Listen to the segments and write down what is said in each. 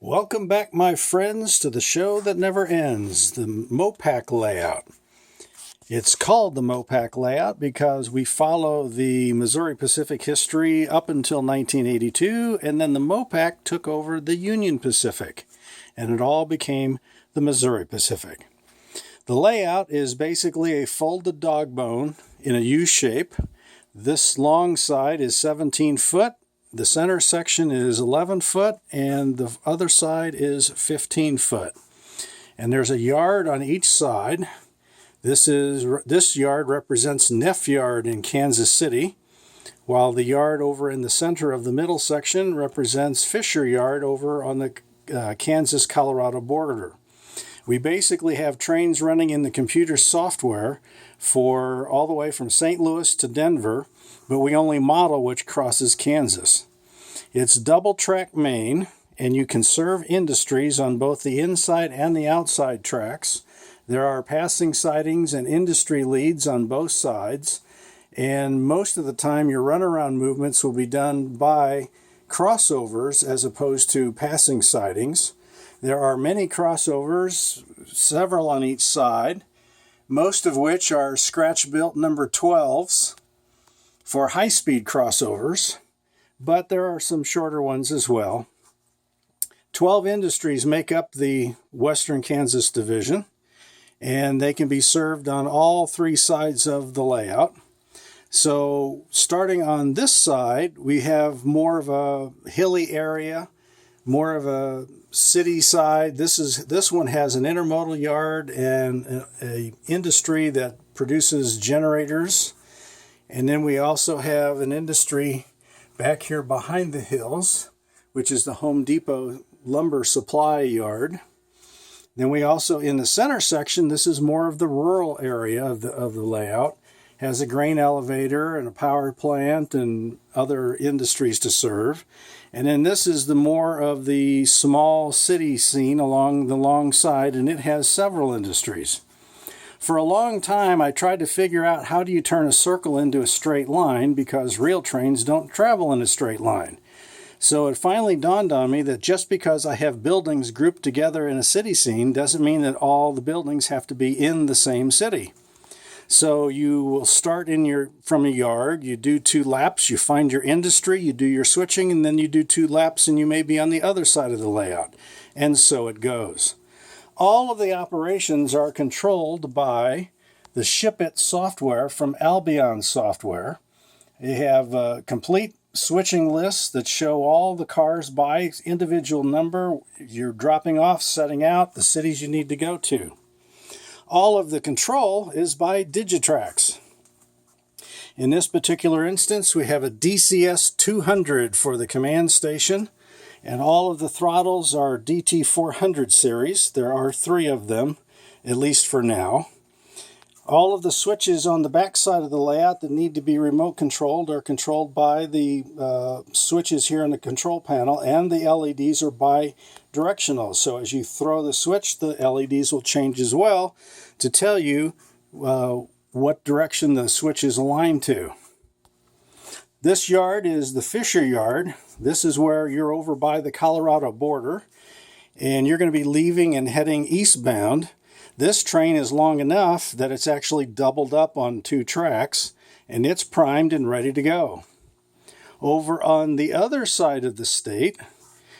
Welcome back, my friends, to the show that never ends, the MoPac layout. It's called the MoPac layout because we follow the Missouri Pacific history up until 1982, and then the MoPac took over the Union Pacific, and it all became the Missouri Pacific. The layout is basically a folded dog bone in a U shape. This long side is 17 foot. The center section is 11 foot and the other side is 15 foot. And there's a yard on each side. This yard represents Neff Yard in Kansas City, while the yard over in the center of the middle section represents Fisher Yard over on the Kansas-Colorado border. We basically have trains running in the computer software for all the way from St. Louis to Denver, but we only model which crosses Kansas. It's double-track main, and you can serve industries on both the inside and the outside tracks. There are passing sidings and industry leads on both sides, and most of the time your runaround movements will be done by crossovers as opposed to passing sidings. There are many crossovers, several on each side, most of which are scratch-built number 12s for high-speed crossovers, but there are some shorter ones as well. 12 industries make up the Western Kansas Division, and they can be served on all three sides of the layout. So starting on this side, we have more of a hilly area, more of a city side. This one has an intermodal yard and a industry that produces generators. And then we also have an industry back here behind the hills, which is the Home Depot lumber supply yard. Then we also, in the center section, this is more of the rural area of the layout, has a grain elevator and a power plant and other industries to serve. And then this is the more of the small city scene along the long side, and it has several industries. For a long time, I tried to figure out how do you turn a circle into a straight line, because real trains don't travel in a straight line. So it finally dawned on me that just because I have buildings grouped together in a city scene doesn't mean that all the buildings have to be in the same city. So you will start from a yard, you do 2 laps, you find your industry, you do your switching, and then you do 2 laps and you may be on the other side of the layout. And so it goes. All of the operations are controlled by the Ship It software from Albion Software. They have complete switching lists that show all the cars by individual number. You're dropping off, setting out, the cities you need to go to. All of the control is by Digitrax. In this particular instance, we have a DCS 200 for the command station, and all of the throttles are DT 400 series. There are 3 of them, at least for now. All of the switches on the back side of the layout that need to be remote controlled are controlled by the switches here in the control panel, and the LEDs are bi-directional. So as you throw the switch, the LEDs will change as well to tell you what direction the switch is aligned to. This yard is the Fisher Yard. This is where you're over by the Colorado border, and you're going to be leaving and heading eastbound. This train is long enough that it's actually doubled up on 2 tracks, and it's primed and ready to go. Over on the other side of the state,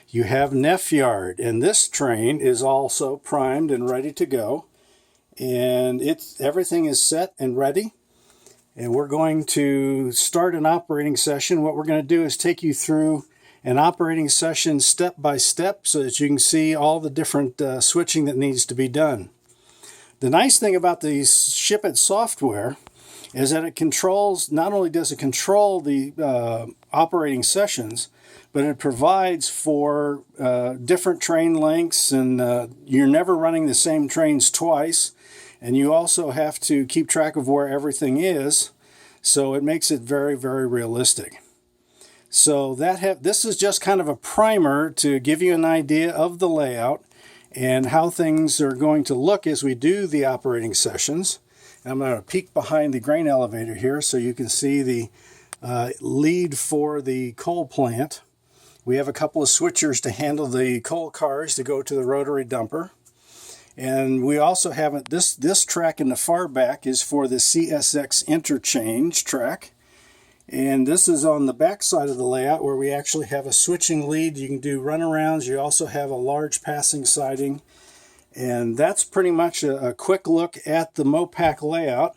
you have Neff Yard, and this train is also primed and ready to go. And everything is set and ready. And we're going to start an operating session. What we're going to do is take you through an operating session step by step so that you can see all the different switching that needs to be done. The nice thing about the Ship It software is that it controls, not only does it control the operating sessions, but it provides for different train lengths, and you're never running the same trains twice, and you also have to keep track of where everything is, so it makes it very, very realistic. So this is just kind of a primer to give you an idea of the layout and how things are going to look as we do the operating sessions. And I'm going to peek behind the grain elevator here so you can see the lead for the coal plant. We have a couple of switchers to handle the coal cars to go to the rotary dumper. And we also have this track in the far back is for the CSX interchange track. And this is on the back side of the layout where we actually have a switching lead. You can do runarounds. You also have a large passing siding. And that's pretty much a quick look at the MoPac layout.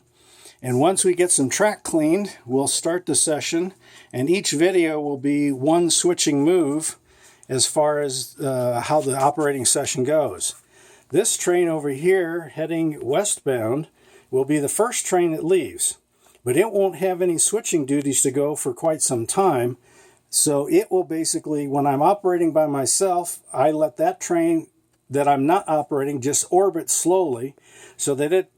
And once we get some track cleaned, we'll start the session. And each video will be one switching move as far as how the operating session goes. This train over here, heading westbound, will be the first train that leaves. But it won't have any switching duties to go for quite some time. So it will basically, when I'm operating by myself, I let that train that I'm not operating just orbit slowly so that it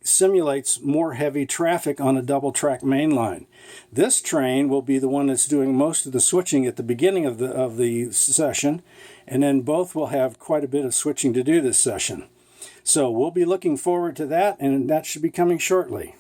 simulates more heavy traffic on a double track main line. This train will be the one that's doing most of the switching at the beginning of the session, and then both will have quite a bit of switching to do this session. So we'll be looking forward to that, and that should be coming shortly.